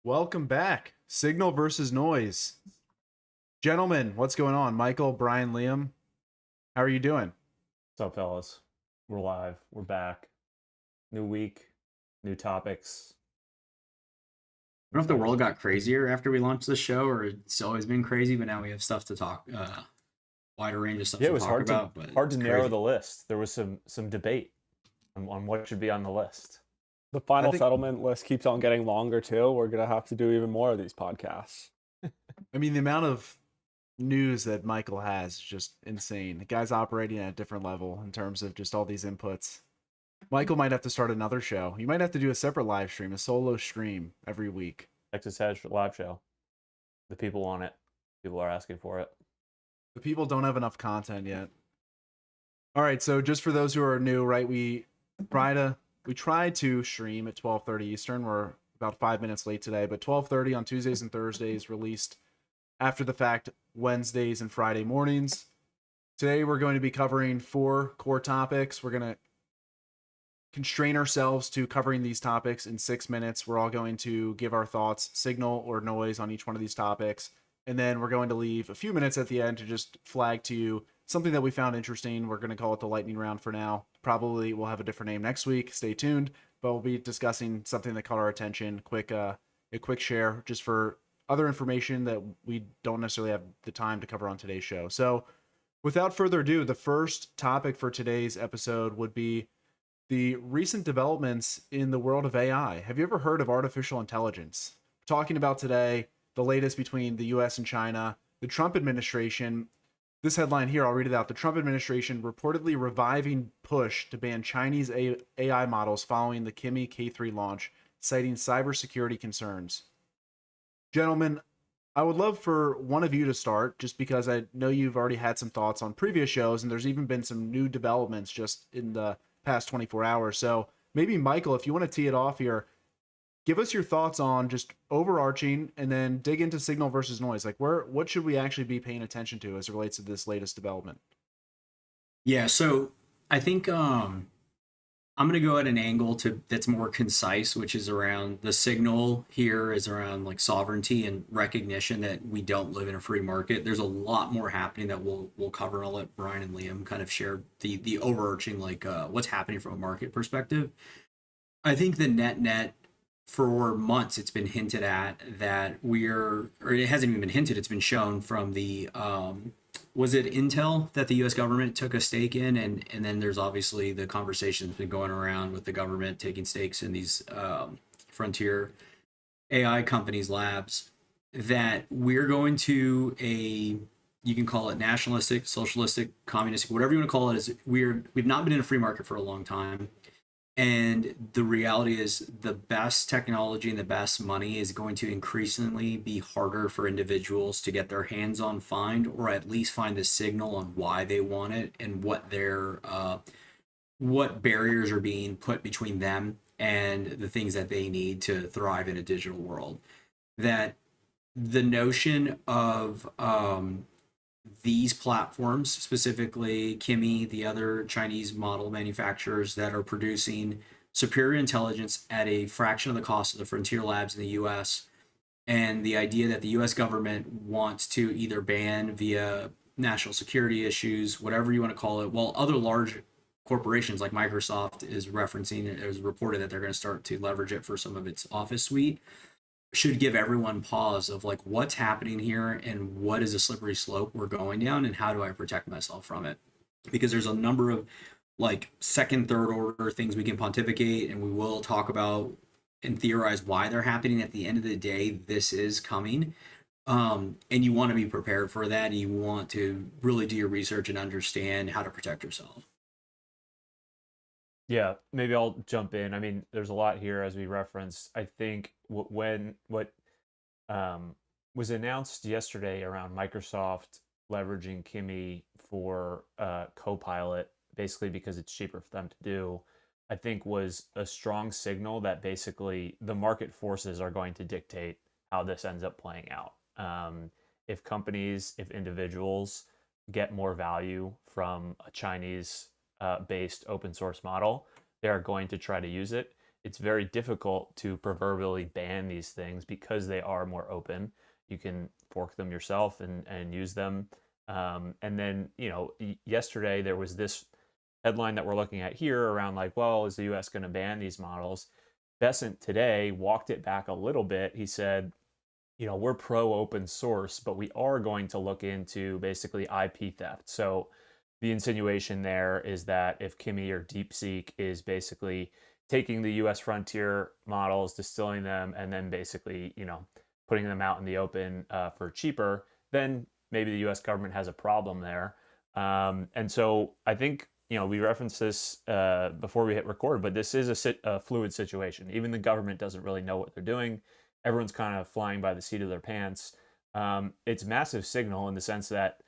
Welcome back. Signal versus noise. Gentlemen, what's going on? Michael, Brian, Liam, how are you doing? What's up, fellas? We're live. We're back. New week, new topics. I don't know if the Excited. world got crazier after we launched the show, or it's always been crazy, but now we have stuff to talk, wider range of stuff Yeah, it to was talk hard to about. But hard to it's narrow crazy. the list. There was some debate on what should be on the list. The I final think, settlement list keeps on getting longer too. We're gonna have to do even more of these podcasts. the amount of news that Michael has is just insane. The guy's operating at a different level in terms of just all these inputs. Michael might have to start another show. You might have to do a separate live stream, a solo stream every week. Texas Hedge live show. The people want it. People are asking for it. The people don't have enough content yet. All right, so just for those who are new, right, we try to stream at 12:30 Eastern. We're about 5 minutes late today, but 12:30 on Tuesdays and Thursdays, released after the fact Wednesdays and Friday mornings. Today we're going to be covering four core topics. We're going to constrain ourselves to covering these topics in 6 minutes. We're all going to give our thoughts, signal or noise on each one of these topics. And then we're going to leave a few minutes at the end to just flag to you something that we found interesting. We're going to call it the lightning round for now. Probably we'll have a different name next week. Stay tuned. But we'll be discussing something that caught our attention. A quick share just for other information that we don't necessarily have the time to cover on today's show. So without further ado, the first topic for today's episode would be the recent developments in the world of AI. Have you ever heard of artificial intelligence? We're talking about today the latest between the US and China, the Trump administration. This headline here, I'll read it out. The Trump administration reportedly reviving push to ban Chinese AI models following the Kimi K3 launch, citing cybersecurity concerns. Gentlemen, I would love for one of you to start, just because I know you've already had some thoughts on previous shows, and there's even been some new developments just in the past 24 hours. So maybe Michael, if you want to tee it off here, give us your thoughts on just overarching, and then dig into signal versus noise. Like, what should we actually be paying attention to as it relates to this latest development? Yeah, so I think I'm gonna go at an angle to that's more concise, which is around the signal here is around like sovereignty and recognition that we don't live in a free market. There's a lot more happening that we'll cover. I'll let Brian and Liam kind of share the overarching like what's happening from a market perspective. I think the net for months it's been hinted at that or it hasn't even been hinted, it's been shown from the was it Intel that the US government took a stake in, and then there's obviously the conversation that's been going around with the government taking stakes in these frontier AI companies labs, that we're going to a, you can call it nationalistic, socialistic, communistic, whatever you want to call it, is we've not been in a free market for a long time. And the reality is the best technology and the best money is going to increasingly be harder for individuals to get their hands on, find, or at least find the signal on why they want it and what barriers are being put between them and the things that they need to thrive in a digital world. That the notion of these platforms, specifically Kimi, the other Chinese model manufacturers that are producing superior intelligence at a fraction of the cost of the frontier labs in the US, and the idea that the US government wants to either ban via national security issues, whatever you want to call it, while other large corporations like Microsoft is referencing, it was reported that they're going to start to leverage it for some of its Office suite, should give everyone pause of like what's happening here and what is a slippery slope we're going down and how do I protect myself from it. Because there's a number of like second, third order things we can pontificate, and we will talk about and theorize why they're happening. At the end of the day, this is coming. And you want to be prepared for that. And you want to really do your research and understand how to protect yourself. Yeah, maybe I'll jump in. I mean, there's a lot here as we referenced. I think when what um, was announced yesterday around Microsoft leveraging Kimi for Copilot, basically because it's cheaper for them to do, I think was a strong signal that basically the market forces are going to dictate how this ends up playing out. If companies, if individuals get more value from a Chinese based open source model, they are going to try to use it. it's very difficult to proverbially ban these things because they are more open. You can fork them yourself and use them. And then, yesterday there was this headline that we're looking at here around like, well, is the US going to ban these models? Bessent today walked it back a little bit. He said, we're pro open source, but we are going to look into basically IP theft. So the insinuation there is that if Kimi or DeepSeek is basically taking the US frontier models, distilling them, and then basically, putting them out in the open for cheaper, then maybe the US government has a problem there. And so I think, we referenced this before we hit record, but this is a fluid situation. Even the government doesn't really know what they're doing. Everyone's kind of flying by the seat of their pants. It's massive signal in the sense that,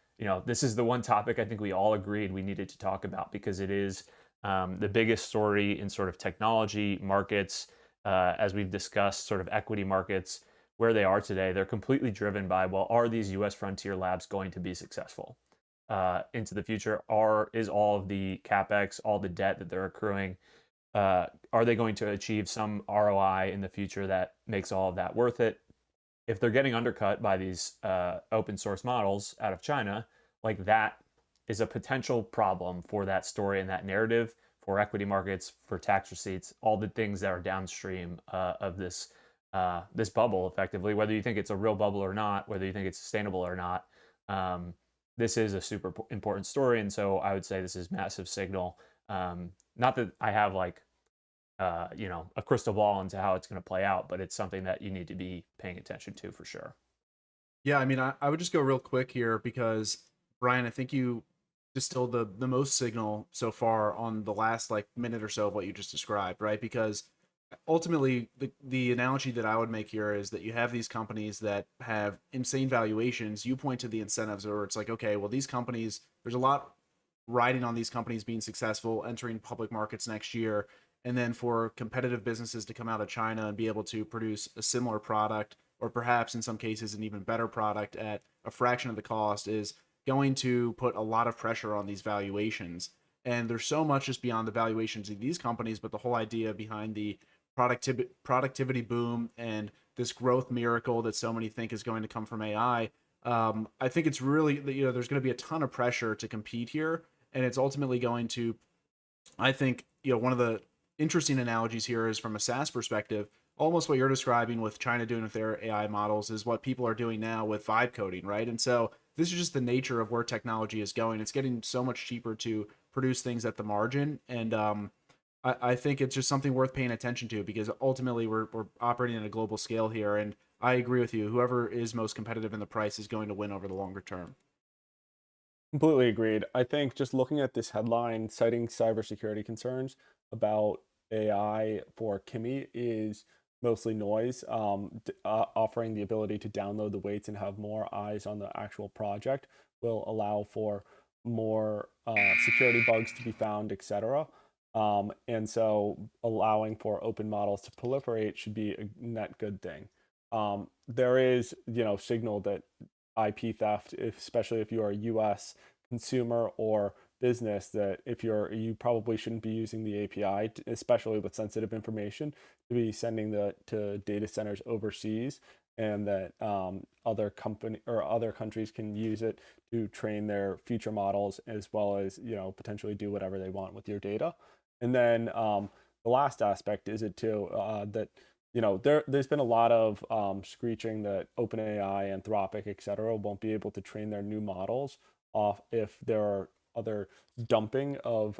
this is the one topic I think we all agreed we needed to talk about because it is the biggest story in sort of technology markets, as we've discussed, sort of equity markets, where they are today. They're completely driven by, well, are these US frontier labs going to be successful into the future? Is all of the CapEx, all the debt that they're accruing, are they going to achieve some ROI in the future that makes all of that worth it? If they're getting undercut by these open source models out of China, like that is a potential problem for that story and that narrative, for equity markets, for tax receipts, all the things that are downstream of this this bubble, effectively, whether you think it's a real bubble or not, whether you think it's sustainable or not. This is a super important story. And so I would say this is massive signal. Not that I have like, a crystal ball into how it's going to play out, but it's something that you need to be paying attention to for sure. Yeah, I mean, I would just go real quick here because Brian, I think you distilled the most signal so far on the last like minute or so of what you just described, right? Because ultimately the analogy that I would make here is that you have these companies that have insane valuations. You point to the incentives where it's like, okay, well, these companies, there's a lot riding on these companies being successful, entering public markets next year. And then for competitive businesses to come out of China and be able to produce a similar product, or perhaps in some cases an even better product at a fraction of the cost, is going to put a lot of pressure on these valuations. And there's so much just beyond the valuations of these companies, but the whole idea behind the productivity boom and this growth miracle that so many think is going to come from AI. I think it's really, there's going to be a ton of pressure to compete here, and it's ultimately going to, I think, one of the interesting analogies here is from a SaaS perspective. Almost what you're describing with China doing with their AI models is what people are doing now with vibe coding, right? And so this is just the nature of where technology is going. It's getting so much cheaper to produce things at the margin, and I think it's just something worth paying attention to because ultimately we're operating at a global scale here, and I agree with you. Whoever is most competitive in the price is going to win over the longer term. Completely agreed. I think just looking at this headline citing cybersecurity concerns about AI for Kimi is mostly noise. Offering the ability to download the weights and have more eyes on the actual project will allow for more security bugs to be found, etc. And so allowing for open models to proliferate should be a net good thing. There is, signal that IP theft, especially if you're a US consumer or business, that if you probably shouldn't be using the API, especially with sensitive information, to be sending that to data centers overseas, and that other countries can use it to train their future models, as well as potentially do whatever they want with your data. And then the last aspect is it too that there's been a lot of screeching that OpenAI, Anthropic, etc. won't be able to train their new models off if there are other dumping of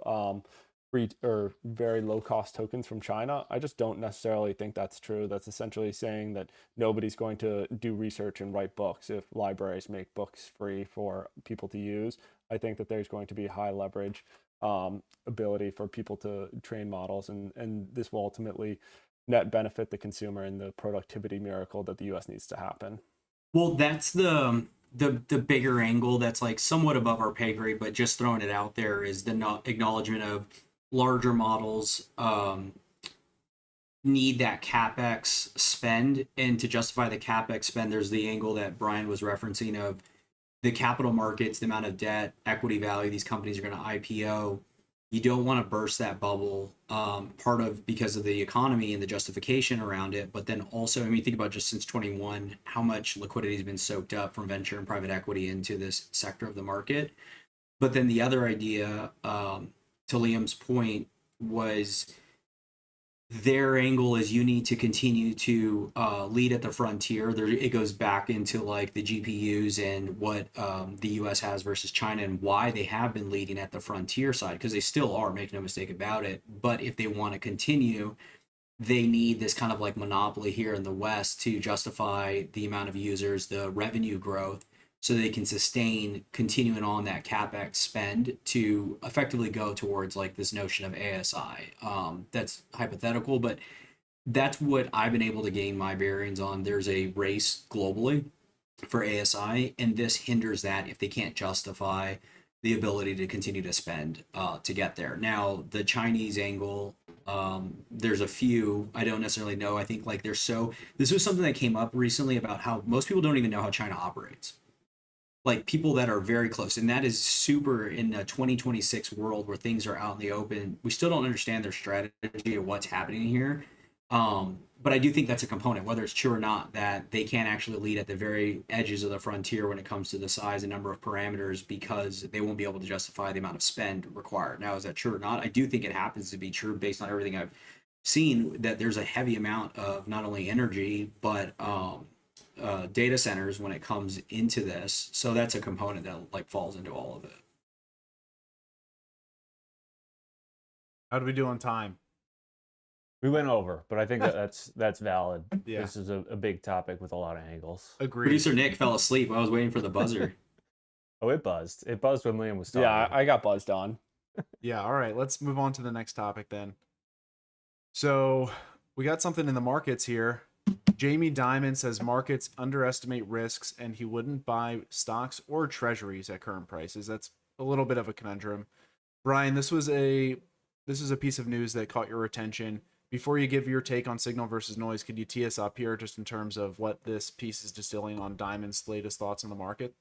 free or very low cost tokens from China. I just don't necessarily think that's true. That's essentially saying that nobody's going to do research and write books if libraries make books free for people to use. I think that there's going to be high leverage ability for people to train models, and this will ultimately net benefit the consumer and the productivity miracle that the US needs to happen. Well, that's the bigger angle that's like somewhat above our pay grade, but just throwing it out there is the acknowledgement of larger models need that CapEx spend, and to justify the CapEx spend, there's the angle that Brian was referencing of the capital markets, the amount of debt, equity value these companies are going to IPO. you don't want to burst that bubble, part of because of the economy and the justification around it, but then also, I mean, think about just since 21 how much liquidity has been soaked up from venture and private equity into this sector of the market. But then the other idea, to Liam's point, was their angle is you need to continue to lead at the frontier. There, it goes back into like the GPUs and what the U.S. has versus China and why they have been leading at the frontier side, because they still are, make no mistake about it. But if they want to continue, they need this kind of like monopoly here in the West to justify the amount of users, the revenue growth, so they can sustain continuing on that capex spend to effectively go towards like this notion of ASI. That's hypothetical, but that's what I've been able to gain my bearings on. There's a race globally for ASI, and this hinders that if they can't justify the ability to continue to spend to get there. Now, the Chinese angle, there's a few I don't necessarily know. I think like there's so this was something that came up recently about how most people don't even know how China operates, like people that are very close, and that is super in a 2026 world where things are out in the open. We still don't understand their strategy of what's happening here. But I do think that's a component, whether it's true or not, that they can't actually lead at the very edges of the frontier when it comes to the size and number of parameters, because they won't be able to justify the amount of spend required. Now, is that true or not? I do think it happens to be true based on everything I've seen, that there's a heavy amount of not only energy, but data centers when it comes into this. So that's a component that like falls into all of it. How do we do on time? We went over, but I think that's valid. Yeah. This is a big topic with a lot of angles. Agreed. Producer Nick fell asleep. I was waiting for the buzzer. Oh, it buzzed. It buzzed when Liam was talking. Yeah, I got buzzed on. Yeah, all right. Let's move on to the next topic then. So we got something in the markets here. Jamie Dimon says markets underestimate risks and he wouldn't buy stocks or treasuries at current prices. That's a little bit of a conundrum. Brian, this is a piece of news that caught your attention. Before you give your take on signal versus noise, could you tee us up here just in terms of what this piece is distilling on Dimon's latest thoughts on the market?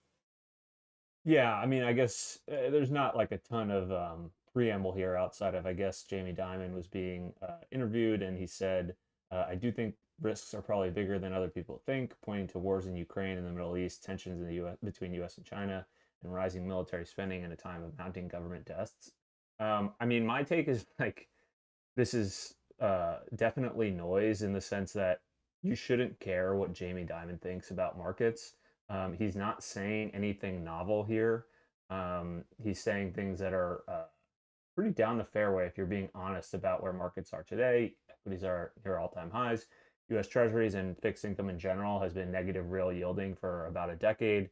Yeah, I mean, I guess there's not like a ton of preamble here outside of, I guess, Jamie Dimon was being interviewed and he said, I do think risks are probably bigger than other people think, pointing to wars in Ukraine and the Middle East, tensions in the US, between US and China, and rising military spending in a time of mounting government tests. I mean, my take is like, this is definitely noise in the sense that you shouldn't care what Jamie Dimon thinks about markets. He's not saying anything novel here. He's saying things that are pretty down the fairway if you're being honest about where markets are today. Equities are near all-time highs. U.S. Treasuries and fixed income in general has been negative real yielding for about a decade.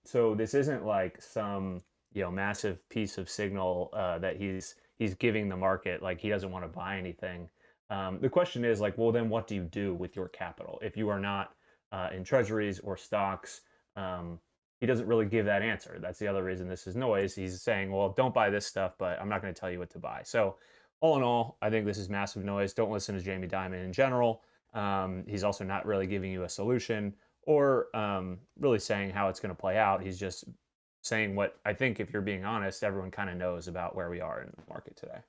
So this isn't like some massive piece of signal that he's giving the market, like he doesn't want to buy anything. The question is like, well, then what do you do with your capital if you are not in treasuries or stocks? He doesn't really give that answer. That's the other reason this is noise. He's saying, well, don't buy this stuff, but I'm not going to tell you what to buy. So all in all, I think this is massive noise. Don't listen to Jamie Dimon in general. He's also not really giving you a solution or really saying how it's going to play out. He's just saying what I think, if you're being honest, everyone kind of knows about where we are in the market today.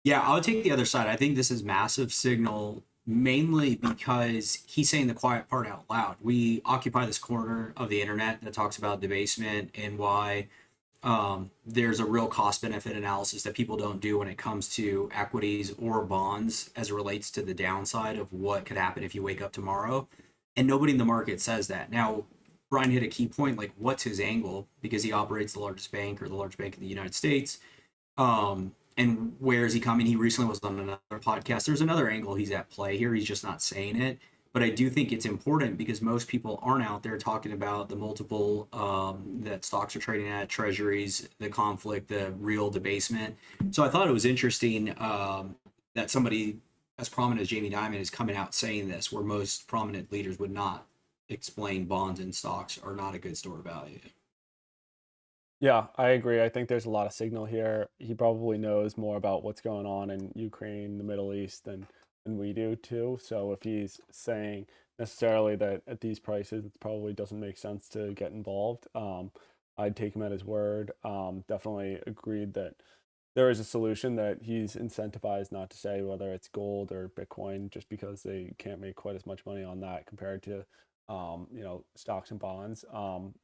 Yeah, I would take the other side. I think this is massive signal, mainly because he's saying the quiet part out loud. We occupy this corner of the internet that talks about debasement and why there's a real cost benefit analysis that people don't do when it comes to equities or bonds as it relates to the downside of what could happen if you wake up tomorrow. And nobody in the market says that. Now, Brian hit a key point, like what's his angle? Because he operates the largest bank or the largest bank in the United States. And where is he coming? He recently was on another podcast. There's another angle he's at play here. He's just not saying it. But I do think it's important because most people aren't out there talking about the multiple that stocks are trading at, treasuries, the conflict, the real debasement. So I thought it was interesting that somebody as prominent as Jamie Dimon is coming out saying this, where most prominent leaders would not explain bonds and stocks are not a good store of value. Yeah, I agree. I think there's a lot of signal here. He probably knows more about what's going on in Ukraine, the Middle East, than we do too. So if he's saying necessarily that at these prices, it probably doesn't make sense to get involved. I'd take him at his word. Definitely agreed that there is a solution that he's incentivized not to say whether it's gold or Bitcoin, just because they can't make quite as much money on that compared to, stocks and bonds.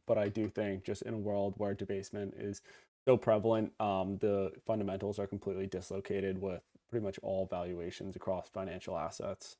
But I do think just in a world where debasement is so prevalent, the fundamentals are completely dislocated with pretty much all valuations across financial assets.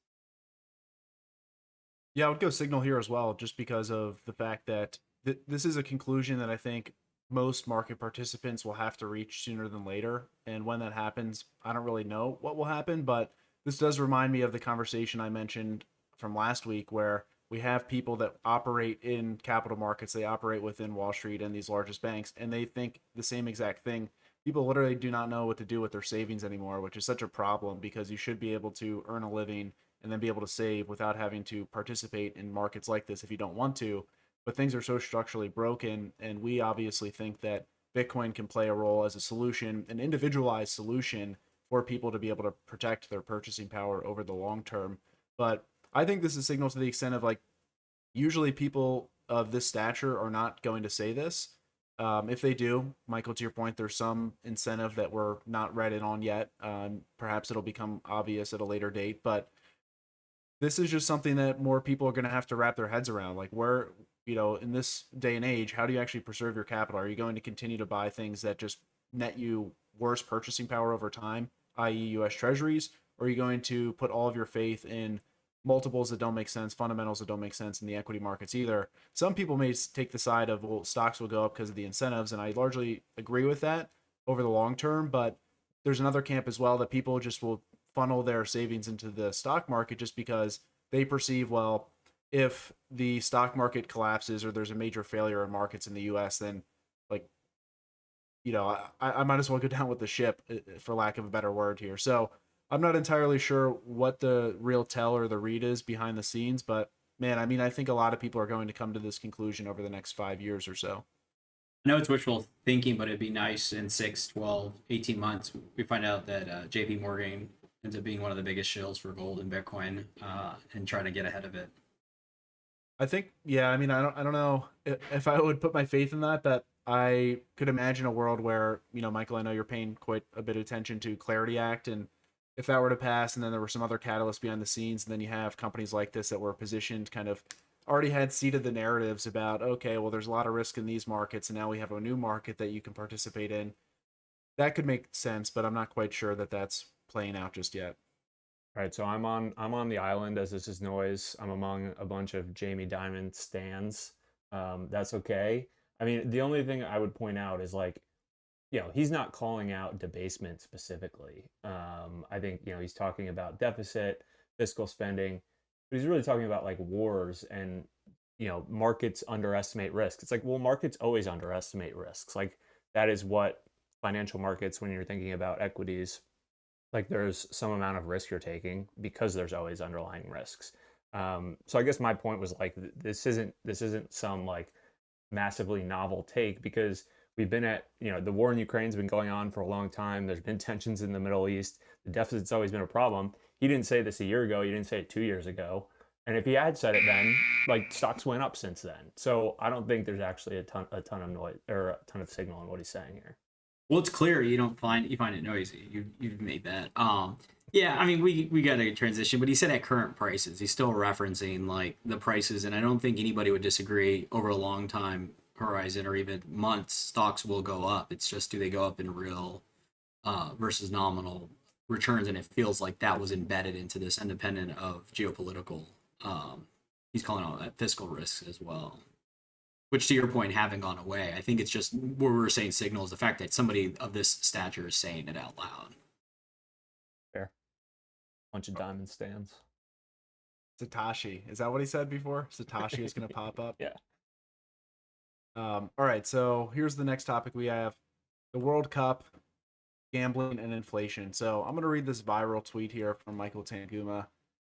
Yeah, I would go Signal here as well, just because of the fact that this is a conclusion that I think most market participants will have to reach sooner than later. And when that happens, I don't really know what will happen, but this does remind me of the conversation I mentioned from last week, where we have people that operate in capital markets, they operate within Wall Street and these largest banks, and they think the same exact thing. People literally do not know what to do with their savings anymore, which is such a problem because you should be able to earn a living and then be able to save without having to participate in markets like this if you don't want to. But things are so structurally broken, and we obviously think that Bitcoin can play a role as a solution, an individualized solution for people to be able to protect their purchasing power over the long term. But I think this is a signal to the extent of like, usually people of this stature are not going to say this. If they do, Michael, to your point, there's some incentive that we're not read in on yet. Perhaps it'll become obvious at a later date, but this is just something that more people are going to have to wrap their heads around. Like, where, in this day and age, how do you actually preserve your capital? Are you going to continue to buy things that just net you worse purchasing power over time, i.e., US Treasuries? Or are you going to put all of your faith in multiples that don't make sense, fundamentals that don't make sense in the equity markets either? Some people may take the side of, well, stocks will go up because of the incentives, and I largely agree with that over the long term, but there's another camp as well that people just will funnel their savings into the stock market just because they perceive, well, if the stock market collapses or there's a major failure in markets in the US, then like, I might as well go down with the ship, for lack of a better word here. So I'm not entirely sure what the real tell or the read is behind the scenes, but man, I mean, I think a lot of people are going to come to this conclusion over the next 5 years or so. I know it's wishful thinking, but it'd be nice in 6, 12, 18 months. We find out that JP Morgan ends up being one of the biggest shills for gold and Bitcoin, and trying to get ahead of it. I think, yeah, I mean, I don't know if I would put my faith in that, but I could imagine a world where, Michael, I know you're paying quite a bit of attention to Clarity Act, and if that were to pass and then there were some other catalysts behind the scenes, and then you have companies like this that were positioned, kind of already had seeded the narratives about, okay, well, there's a lot of risk in these markets, and now we have a new market that you can participate in. That could make sense, but I'm not quite sure that that's playing out just yet. All right, so I'm on the island as this is noise. I'm among a bunch of Jamie Dimon stands. That's okay. I mean, the only thing I would point out is like, he's not calling out debasement specifically. I think, he's talking about deficit, fiscal spending, but he's really talking about like wars and, markets underestimate risk. It's like, well, markets always underestimate risks. Like that is what financial markets, when you're thinking about equities, like there's some amount of risk you're taking because there's always underlying risks. So I guess my point was like, this isn't some like massively novel take, because we've been at, the war in Ukraine's been going on for a long time. There's been tensions in the Middle East. The deficit's always been a problem. He didn't say this a year ago. He didn't say it 2 years ago. And if he had said it then, like stocks went up since then. So I don't think there's actually a ton of noise or a ton of signal in what he's saying here. Well, it's clear you find it noisy. You've made that. Yeah, I mean we got to transition, but he said at current prices. He's still referencing like the prices, and I don't think anybody would disagree over a long time horizon or even months, stocks will go up. It's just, do they go up in real versus nominal returns? And it feels like that was embedded into this, independent of geopolitical. He's calling out that fiscal risks as well, which to your point haven't gone away. I think it's just where we're saying signal is the fact that somebody of this stature is saying it out loud. Fair. Bunch of diamond stands. Satoshi, is that what he said before? Satoshi is going to pop up. Yeah. All right, so here's the next topic we have: the World Cup, gambling, and inflation. So I'm going to read this viral tweet here from Michael Tanguma.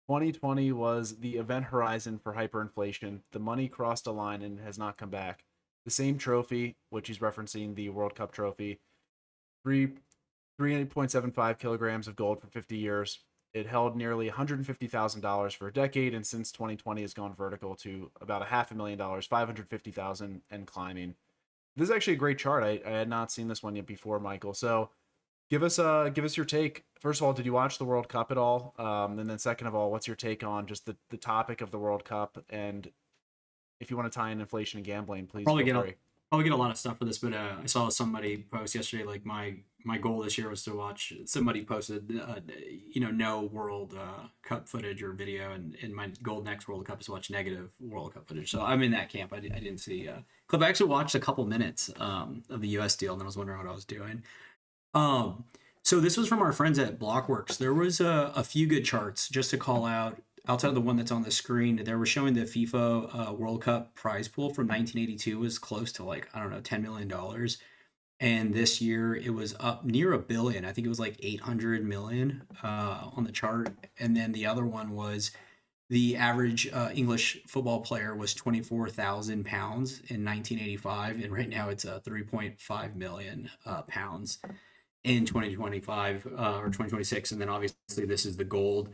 2020 was the event horizon for hyperinflation. The money crossed a line and has not come back. The same trophy, which he's referencing the World Cup trophy, 3.75 kilograms of gold for 50 years. It held nearly $150,000 for a decade, and since 2020 has gone vertical to about $500,000, $550,000 and climbing. This is actually a great chart. I had not seen this one yet before, Michael. So Give us your take. First of all, did you watch the World Cup at all? And then second of all, what's your take on just the topic of the World Cup? And if you want to tie in inflation and gambling, please Probably feel get free. probably get a lot of stuff for this, but I saw somebody post yesterday like my goal this year was to watch. Somebody posted no World Cup footage or video, and my goal next World Cup is to watch negative World Cup footage. So I'm in that camp. I didn't see clip. I actually watched a couple minutes of the U.S. deal, and then I was wondering what I was doing. So this was from our friends at Blockworks. There was a few good charts just to call out. Outside of the one that's on the screen, they were showing the FIFA World Cup prize pool from 1982 was close to like, I don't know, $10 million. And this year it was up near a billion. I think it was like 800 million on the chart. And then the other one was the average English football player was 24,000 pounds in 1985. And right now it's 3.5 million pounds in 2025 or 2026. And then obviously this is the gold.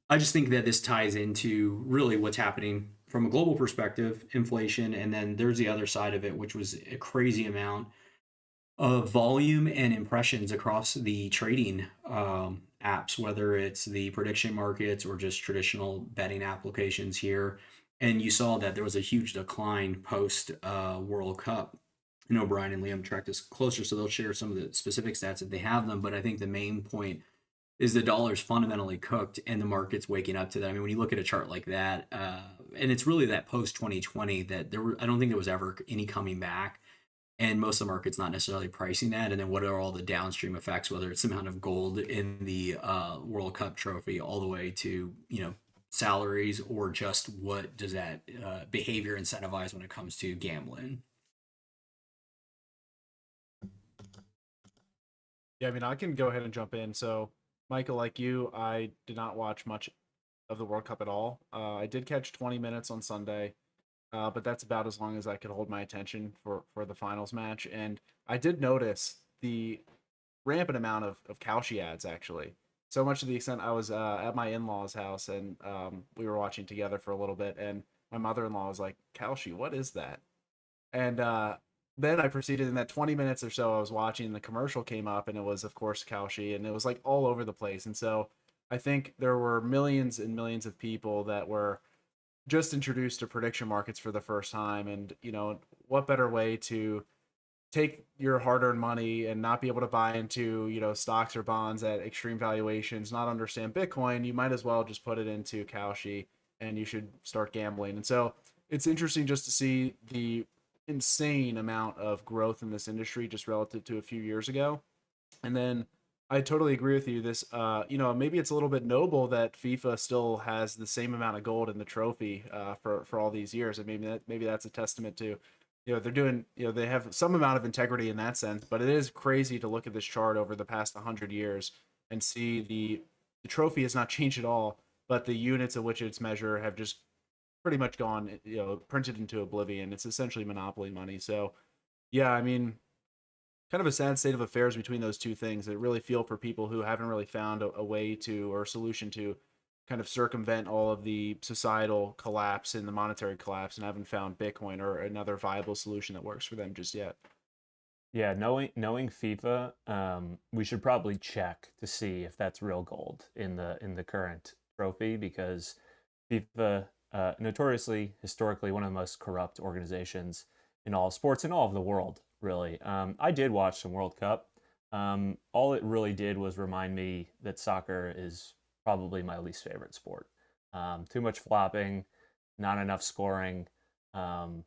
I just think that this ties into really what's happening from a global perspective, inflation, and then there's the other side of it, which was a crazy amount of volume and impressions across the trading apps, whether it's the prediction markets or just traditional betting applications here. And you saw that there was a huge decline post World Cup. I know Brian and Liam track this closer, so they'll share some of the specific stats if they have them. But I think the main point is the dollar's fundamentally cooked and the market's waking up to that. I mean, when you look at a chart like that, and it's really that post 2020 that I don't think there was ever any coming back. And most of the market's not necessarily pricing that. And then what are all the downstream effects, whether it's the amount of gold in the World Cup trophy all the way to, salaries, or just what does that behavior incentivize when it comes to gambling? Yeah, I mean, I can go ahead and jump in. So, Michael, like you, I did not watch much of the World Cup at all. I did catch 20 minutes on Sunday, but that's about as long as I could hold my attention for the finals match. And I did notice the rampant amount of Kalshi ads, actually. So much to the extent I was at my in-laws' house, and we were watching together for a little bit, and my mother-in-law was like, Kalshi, what is that? And then I proceeded in that 20 minutes or so I was watching, the commercial came up, and it was, of course, Kalshi, and it was like all over the place. And so I think there were millions and millions of people that were just introduced to prediction markets for the first time. And, what better way to take your hard-earned money and not be able to buy into, stocks or bonds at extreme valuations, not understand Bitcoin? You might as well just put it into Kalshi, and you should start gambling. And so it's interesting just to see the insane amount of growth in this industry just relative to a few years ago. And then I totally agree with you. This, maybe it's a little bit noble that FIFA still has the same amount of gold in the trophy for all these years, and maybe that's a testament to, they're doing, they have some amount of integrity in that sense. But it is crazy to look at this chart over the past 100 years and see the trophy has not changed at all, but the units at which it's measured have just pretty much gone, printed into oblivion. It's essentially monopoly money. So, yeah, I mean, kind of a sad state of affairs between those two things. I really feel for people who haven't really found a way to, or a solution to, kind of circumvent all of the societal collapse and the monetary collapse, and haven't found Bitcoin or another viable solution that works for them just yet. Yeah, knowing FIFA, we should probably check to see if that's real gold in the current trophy, because FIFA, notoriously, historically, one of the most corrupt organizations in all sports in all of the world, really. I did watch some World Cup. All it really did was remind me that soccer is probably my least favorite sport. Too much flopping, not enough scoring, some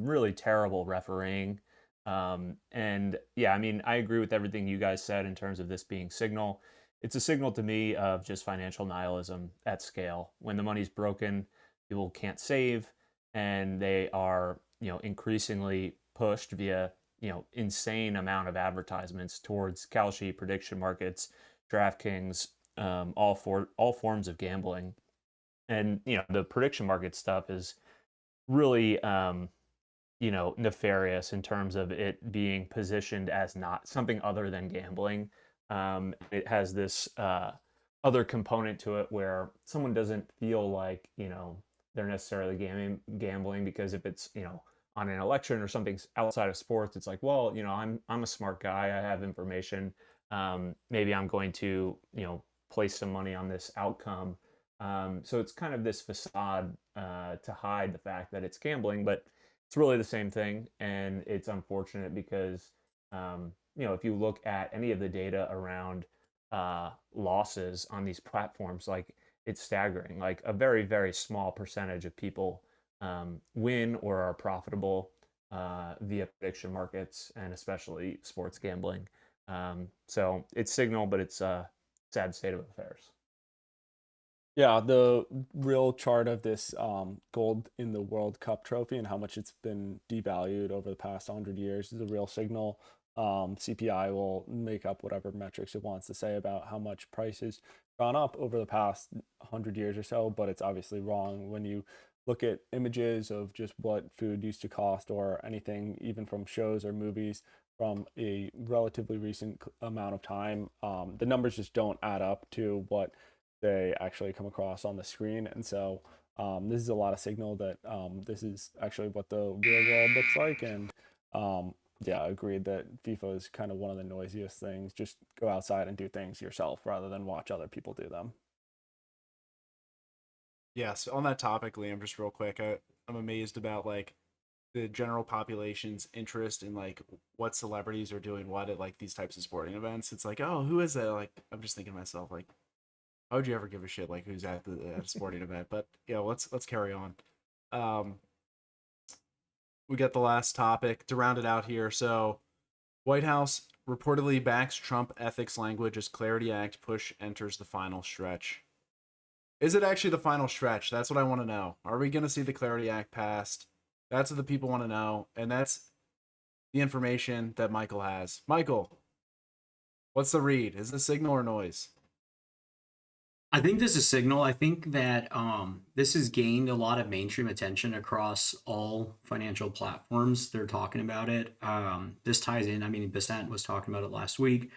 really terrible refereeing. And yeah, I mean, I agree with everything you guys said in terms of this being signal. It's a signal to me of just financial nihilism at scale. When the money's broken, people can't save, and they are, increasingly pushed via, insane amount of advertisements towards Kalshi, prediction markets, DraftKings, all forms of gambling. And, the prediction market stuff is really, nefarious in terms of it being positioned as not something other than gambling. It has this other component to it where someone doesn't feel like, they're necessarily gambling, because if it's, on an election or something outside of sports, it's like, well, I'm a smart guy. I have information. Maybe I'm going to, place some money on this outcome. So it's kind of this facade to hide the fact that it's gambling, but it's really the same thing. And it's unfortunate because, if you look at any of the data around losses on these platforms, like it's staggering. Like a very, very small percentage of people win or are profitable via prediction markets and especially sports gambling. So it's signal, but it's a sad state of affairs. Yeah, the real chart of this gold in the World Cup trophy and how much it's been devalued over the past 100 years is a real signal. CPI will make up whatever metrics it wants to say about how much prices gone up over the past 100 years or so, but it's obviously wrong when you look at images of just what food used to cost or anything, even from shows or movies from a relatively recent amount of time. The numbers just don't add up to what they actually come across on the screen. And so this is a lot of signal that this is actually what the real world looks like. And yeah, I agreed that FIFA is kind of one of the noisiest things. Just go outside and do things yourself rather than watch other people do them. Yes, on that topic, Liam, just real quick, I'm amazed about like the general population's interest in like what celebrities are doing what at like these types of sporting events. It's like, oh, who is that? Like, I'm just thinking to myself, like, how would you ever give a shit like who's at a sporting event? But yeah, let's carry on. We got the last topic to round it out here. So, White House reportedly backs Trump ethics language as Clarity Act push enters the final stretch. Is it actually the final stretch? That's what I want to know. Are we going to see the Clarity Act passed? That's what the people want to know, and that's the information that Michael has. Michael, what's the read? Is this signal or noise? I think this is signal. I think that this has gained a lot of mainstream attention across all financial platforms. They're talking about it. This ties in. I mean, Bissent was talking about it last week.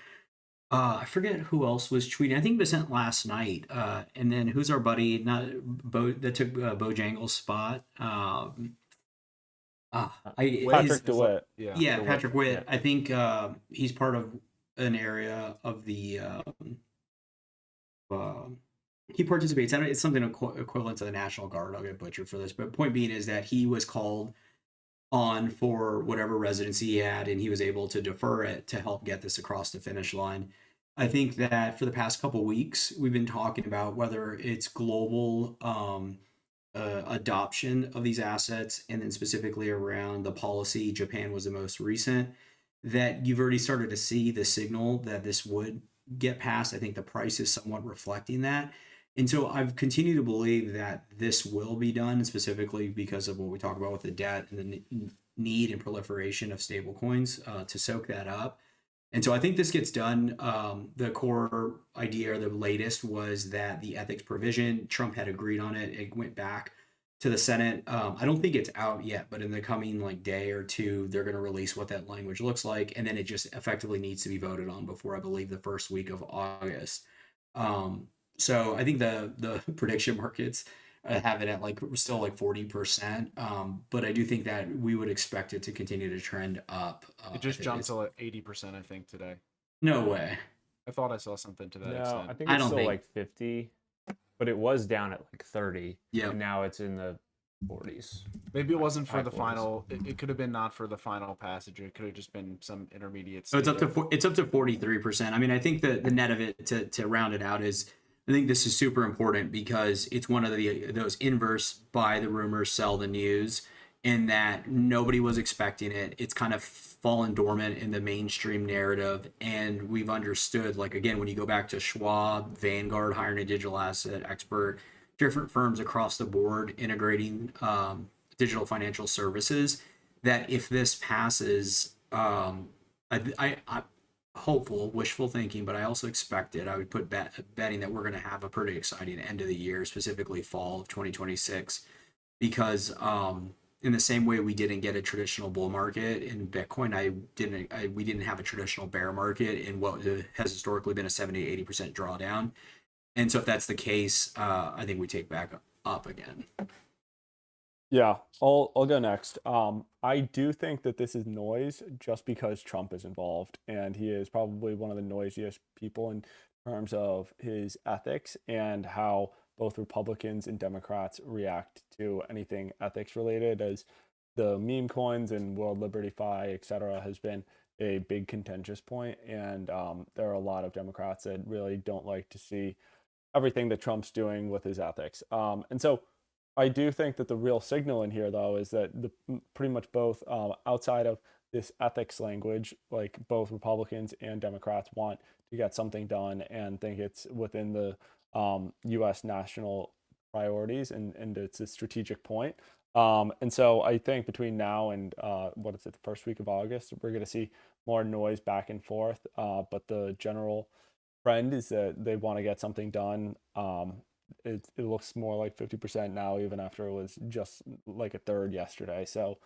I forget who else was tweeting. I think Bissent last night. And then who's our buddy? Not Bo that took Bojangles' spot. Patrick DeWitt. Yeah, DeWitt, Patrick Witt. yeah. I think he's part of an area of the. He participates. I don't, it's something equivalent to the National Guard. I'll get butchered for this, but point being is that he was called on for whatever residency he had, and he was able to defer it to help get this across the finish line. I think that for the past couple weeks, we've been talking about whether it's global adoption of these assets, and then specifically around the policy. Japan was the most recent. That you've already started to see the signal that this would get passed. I think the price is somewhat reflecting that. And so I've continued to believe that this will be done, specifically because of what we talk about with the debt and the need and proliferation of stable coins to soak that up. And so I think this gets done. The core idea, or the latest, was that the ethics provision, Trump had agreed on it. It went back to the Senate. I don't think it's out yet, but in the coming day or two, they're going to release what that language looks like. And then it just effectively needs to be voted on before, I believe, the first week of August. So I think the prediction markets have it at still 40%. But I do think that we would expect it to continue to trend up. It just jumped to 80%, I think, today. No way. I thought I saw something to that No, extent. I think I it's don't still think- like 50, but it was down at 30. Yeah. And now it's in the 40s. Maybe it wasn't for High the 40s. final. It could have been not for the final passage. It could have just been some intermediate. So it's state up to of- it's up to 43%. I mean, I think the net of it to round it out is, I think this is super important because it's one of those inverse buy the rumors, sell the news, in that nobody was expecting it. It's kind of fallen dormant in the mainstream narrative, and we've understood, again, when you go back to Schwab, Vanguard hiring a digital asset expert, different firms across the board integrating digital financial services, that if this passes, I hopeful, wishful thinking, but I also expect it. I would put betting that we're going to have a pretty exciting end of the year, specifically fall of 2026, because in the same way we didn't get a traditional bull market in Bitcoin, we didn't have a traditional bear market in what has historically been a 70-80% drawdown. And so if that's the case, I think we take back up again. Yeah, I'll go next. I do think that this is noise just because Trump is involved, and he is probably one of the noisiest people in terms of his ethics and how both Republicans and Democrats react to anything ethics related, as the meme coins and World Liberty Fi, etc., has been a big contentious point, and there are a lot of Democrats that really don't like to see everything that Trump's doing with his ethics. And so I do think that the real signal in here, though, is that pretty much both outside of this ethics language, like both Republicans and Democrats want to get something done and think it's within the U.S. national priorities and it's a strategic point. And so I think between now and what is it, the first week of August, we're going to see more noise back and forth. But the general trend is that they want to get something done. It looks more like 50% now, even after it was just like a third yesterday. So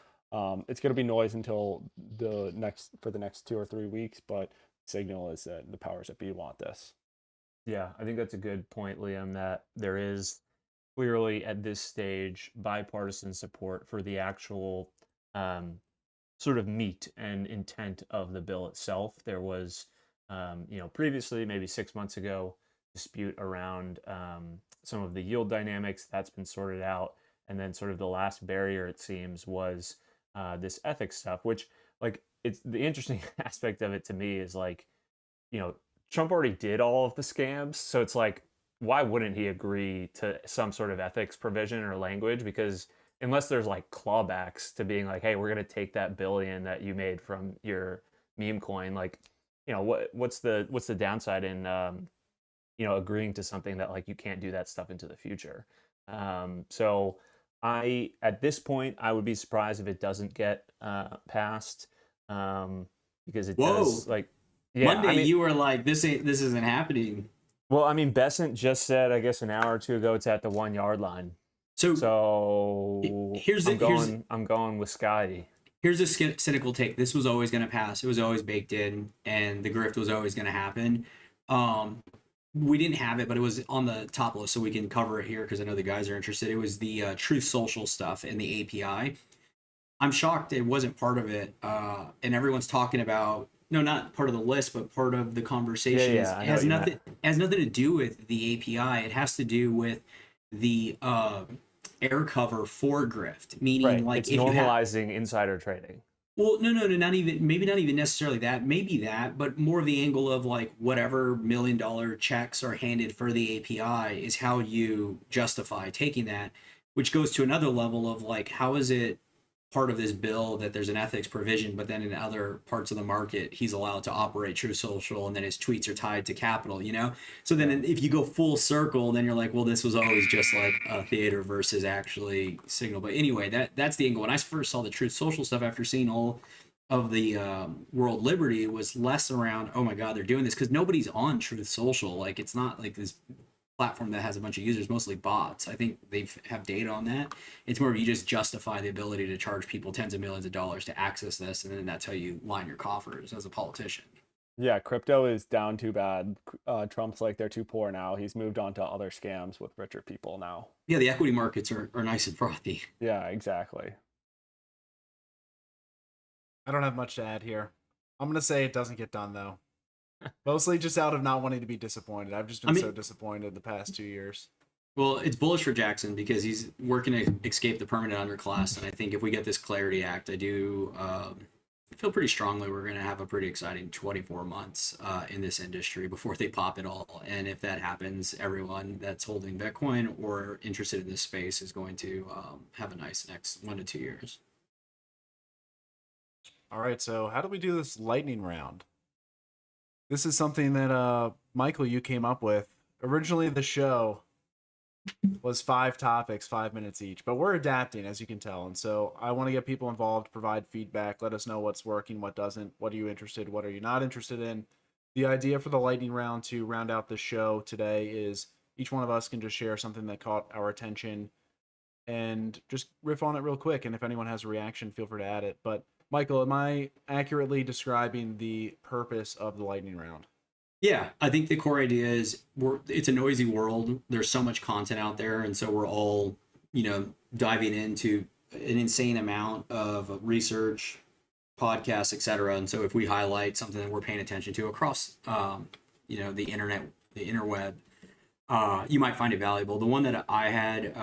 it's going to be noise until the next 2 or 3 weeks. But signal is that the powers that be want this. Yeah, I think that's a good point, Liam, that there is clearly at this stage bipartisan support for the actual sort of meat and intent of the bill itself. There was, previously, maybe 6 months ago, dispute around some of the yield dynamics. That's been sorted out. And then sort of the last barrier, it seems, was this ethics stuff, which, like, it's the interesting aspect of it to me is like, Trump already did all of the scams. So it's like, why wouldn't he agree to some sort of ethics provision or language? Because unless there's like clawbacks to being like, hey, we're going to take that billion that you made from your meme coin, like, what's the downside in, agreeing to something that like you can't do that stuff into the future. So at this point, I would be surprised if it doesn't get passed, because it does like, yeah, Monday you were like, this isn't happening. Well, I mean, Besant just said, I guess an hour or two ago, it's at the 1 yard line. So I'm going with Scotty. Here's a cynical take. This was always going to pass. It was always baked in, and the grift was always going to happen. We didn't have it, but it was on the top list, so we can cover it here because I know the guys are interested. It was the Truth Social stuff and the API. I'm shocked it wasn't part of it, and everyone's talking about. No, not part of the list, but part of the conversation. Yeah, it has nothing to do with the API. It has to do with the air cover for grift, meaning right. like it's normalizing insider trading. Well, no, not even necessarily that. Maybe that, but more of the angle of like whatever $1 million checks are handed for the API is how you justify taking that, which goes to another level of like, how is it part of this bill that there's an ethics provision, but then in other parts of the market, he's allowed to operate Truth Social and then his tweets are tied to Capital, So then if you go full circle, then you're like, well, this was always just like a theater versus actually Signal. But anyway, that's the angle. When I first saw the Truth Social stuff after seeing all of the World Liberty, it was less around, oh my God, they're doing this because nobody's on Truth Social. Like, it's not like this platform that has a bunch of users, mostly bots. I think they have data on that. It's more of you just justify the ability to charge people tens of millions of dollars to access this, and then that's how you line your coffers as a politician. Yeah, crypto is down too bad. Trump's like, they're too poor now. He's moved on to other scams with richer people now. Yeah, the equity markets are nice and frothy. Yeah, exactly. I don't have much to add here. I'm going to say it doesn't get done, though. Mostly just out of not wanting to be disappointed. I've just been so disappointed the past 2 years. Well, it's bullish for Jackson because he's working to escape the permanent underclass. And I think if we get this Clarity Act, I do feel pretty strongly we're going to have a pretty exciting 24 months in this industry before they pop it all. And if that happens, everyone that's holding Bitcoin or interested in this space is going to have a nice next 1 to 2 years. All right, so how do we do this lightning round? This is something that Michael, you came up with. Originally, the show was 5 topics, 5 minutes each, but we're adapting, as you can tell. And so I want to get people involved, provide feedback, let us know what's working, what doesn't, what are you interested, what are you not interested in. The idea for the lightning round to round out the show today is each one of us can just share something that caught our attention and just riff on it real quick. And if anyone has a reaction, feel free to add it. But Michael, am I accurately describing the purpose of the lightning round? Yeah, I think the core idea is it's a noisy world. There's so much content out there, and so we're all, diving into an insane amount of research, podcasts, etc. And so if we highlight something that we're paying attention to across, the internet, the interweb, you might find it valuable. The one that I had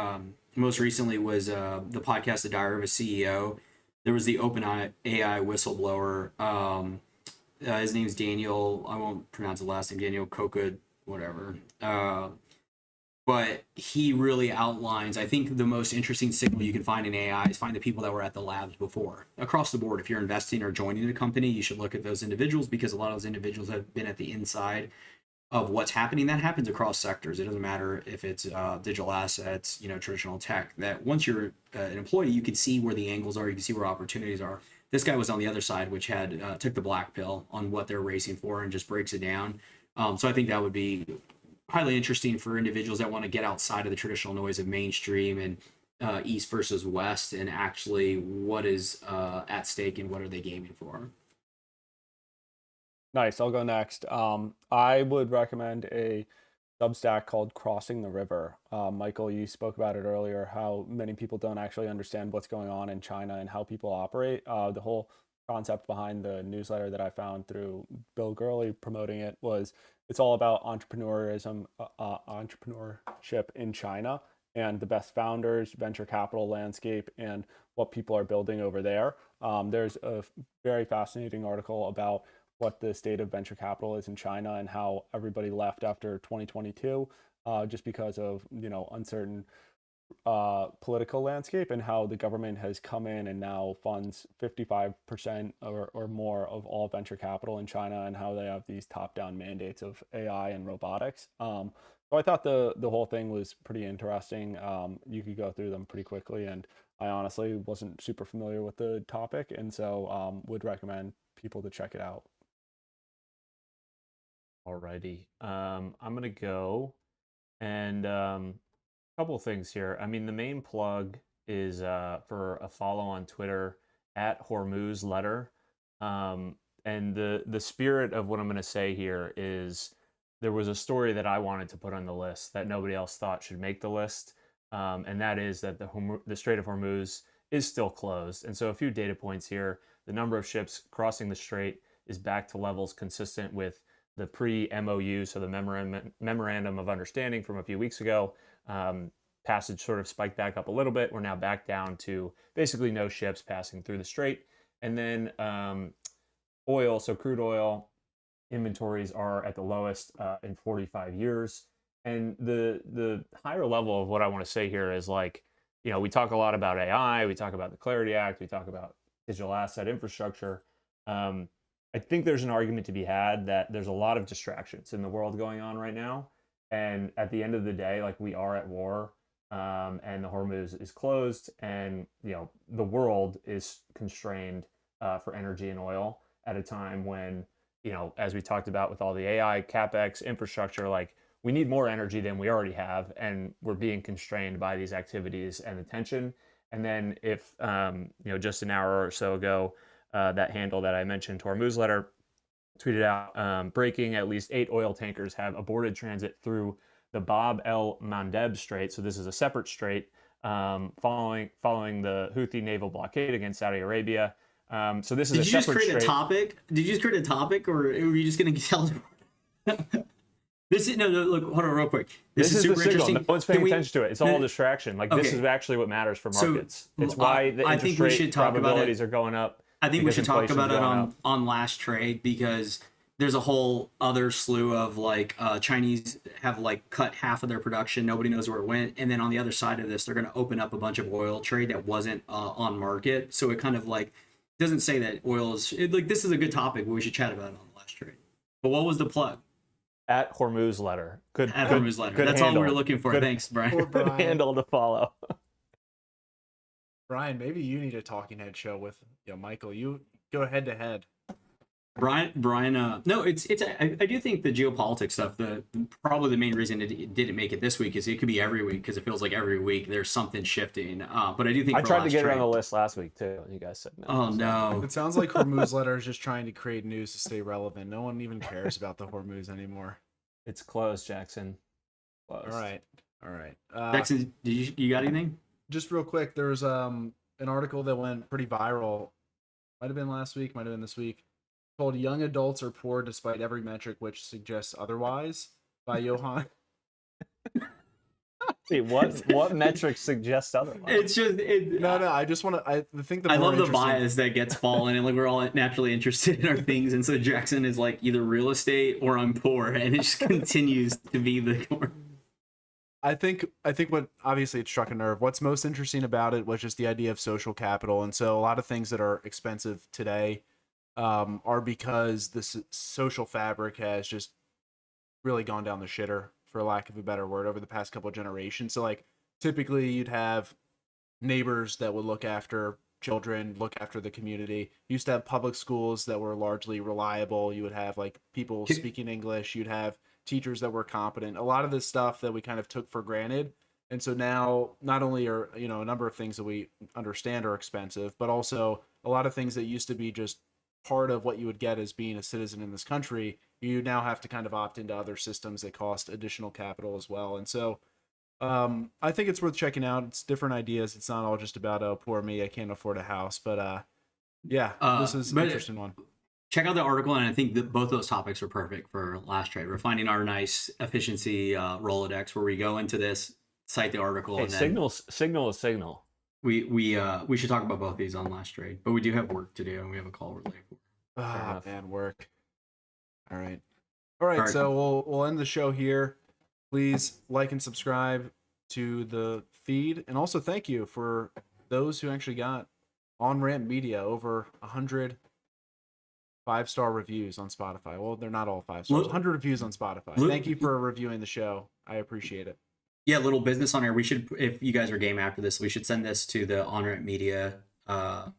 most recently was the podcast, The Diary of a CEO. There was the OpenAI whistleblower. His name's Daniel. I won't pronounce the last name. Daniel Coca, whatever. But he really outlines, I think the most interesting signal you can find in AI is find the people that were at the labs before. Across the board, if you're investing or joining a company, you should look at those individuals, because a lot of those individuals have been at the inside of what's happening. That happens across sectors. It doesn't matter if it's digital assets, traditional tech, that once you're an employee, you can see where the angles are, you can see where opportunities are. This guy was on the other side, which had took the black pill on what they're racing for and just breaks it down. So I think that would be highly interesting for individuals that want to get outside of the traditional noise of mainstream and East versus West, and actually what is at stake and what are they gaming for. Nice. I'll go next. I would recommend a Substack called Crossing the River. Michael, you spoke about it earlier, how many people don't actually understand what's going on in China and how people operate. The whole concept behind the newsletter that I found through Bill Gurley promoting it was it's all about entrepreneurship in China and the best founders, venture capital landscape, and what people are building over there. There's a very fascinating article about what the state of venture capital is in China and how everybody left after 2022 just because of uncertain political landscape, and how the government has come in and now funds 55% or more of all venture capital in China, and how they have these top-down mandates of AI and robotics. So I thought the whole thing was pretty interesting. You could go through them pretty quickly, and I honestly wasn't super familiar with the topic, and so would recommend people to check it out. Alrighty. I'm gonna go and couple of things here. I mean, the main plug is for a follow on Twitter at Hormuz Letter. And the spirit of what I'm gonna say here is there was a story that I wanted to put on the list that nobody else thought should make the list. And that is that the Strait of Hormuz is still closed. And so a few data points here. The number of ships crossing the strait is back to levels consistent with the pre-MOU, so the memorandum of understanding from a few weeks ago. Passage sort of spiked back up a little bit. We're now back down to basically no ships passing through the strait. And then oil, so crude oil inventories are at the lowest in 45 years. And the higher level of what I want to say here is we talk a lot about AI, we talk about the Clarity Act, we talk about digital asset infrastructure. I think there's an argument to be had that there's a lot of distractions in the world going on right now. And at the end of the day, we are at war, and the Hormuz is closed, and the world is constrained for energy and oil at a time when, as we talked about with all the AI, CapEx, infrastructure, we need more energy than we already have, and we're being constrained by these activities and the tension. And then if, just an hour or so ago, that handle that I mentioned, Hormuz Letter, tweeted out, breaking, at least 8 oil tankers have aborted transit through the Bab el Mandeb Strait. So this is a separate strait following the Houthi naval blockade against Saudi Arabia. So this is a separate strait. Did you just create a topic? Did you just create a topic, or were you just going to tell? This is no. Look, hold on, real quick. This is super interesting. No one's paying attention to it. It's all distraction. This is actually what matters for markets. It's why the interest rate probabilities are going up. I think we should talk about it on Last Trade, because there's a whole other slew of Chinese have cut half of their production. Nobody knows where it went. And then on the other side of this, they're going to open up a bunch of oil trade that wasn't on market. So it kind of doesn't say that oil is this is a good topic, but we should chat about it on the Last Trade. But what was the plug? At Hormuz Letter. Hormuz Letter. That's handle. All we were looking for. Thanks, Brian. Good handle to follow. Brian, maybe you need a talking head show with Michael. You go head to head. Brian. No, it's. I do think the geopolitics stuff. Probably the main reason it didn't make it this week is it could be every week, because it feels like every week there's something shifting. But I do think I tried to get it on the list last week too. You guys said no. Oh no! It sounds like Hormuz Letter is just trying to create news to stay relevant. No one even cares about the Hormuz anymore. It's closed, Jackson. Closed. All right. Jackson, you got anything? Just real quick, there's an article that went pretty viral. Might have been last week, might have been this week. Called "Young Adults Are Poor Despite Every Metric Which Suggests Otherwise" by Johan. See, what metrics suggest otherwise? It's just No, I just want to. I think the I more love the interesting- bias that gets fallen, and like we're all naturally interested in our things, and so Jackson is like either real estate or I'm poor, and it just continues to be the. I think what obviously it struck a nerve. What's most interesting about it was just the idea of social capital, and so a lot of things that are expensive today are because the social fabric has just really gone down the shitter, for lack of a better word, over the past couple of generations. So like typically you'd have neighbors that would look after children, look after the community. You used to have public schools that were largely reliable. You would have like people speaking English. You'd have teachers that were competent. A lot of this stuff that we kind of took for granted. And so now not only are, a number of things that we understand are expensive, but also a lot of things that used to be just part of what you would get as being a citizen in this country, you now have to kind of opt into other systems that cost additional capital as well. And so I think it's worth checking out. It's different ideas. It's not all just about, oh, poor me, I can't afford a house. But yeah, this is an interesting one. Check out the article, and I think that both those topics are perfect for Last Trade. We're finding our nice efficiency Rolodex where we go into this, cite the article, Hey, and then signal is signal. we should talk about both these on Last Trade, but we do have work to do, and we have a call we're late for. Ah, enough. man, work. All right. So we'll end the show here. Please like and subscribe to the feed, and also thank you for those who actually got On Ramp Media over 100 5-star reviews on Spotify. Well, they're not all 5 stars. 100 reviews on Spotify. Thank you for reviewing the show. I appreciate it. Yeah, little business on air. We should, if you guys are game after this, we should send this to the On Ramp Media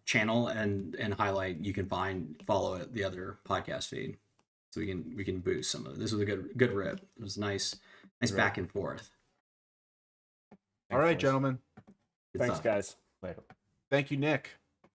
channel and highlight. You can follow the other podcast feed, so we can boost some of it. This was a good rip. It was nice back and forth. All right, boys. gentlemen. Good Thanks, stuff. guys. Later. Thank you, Nick.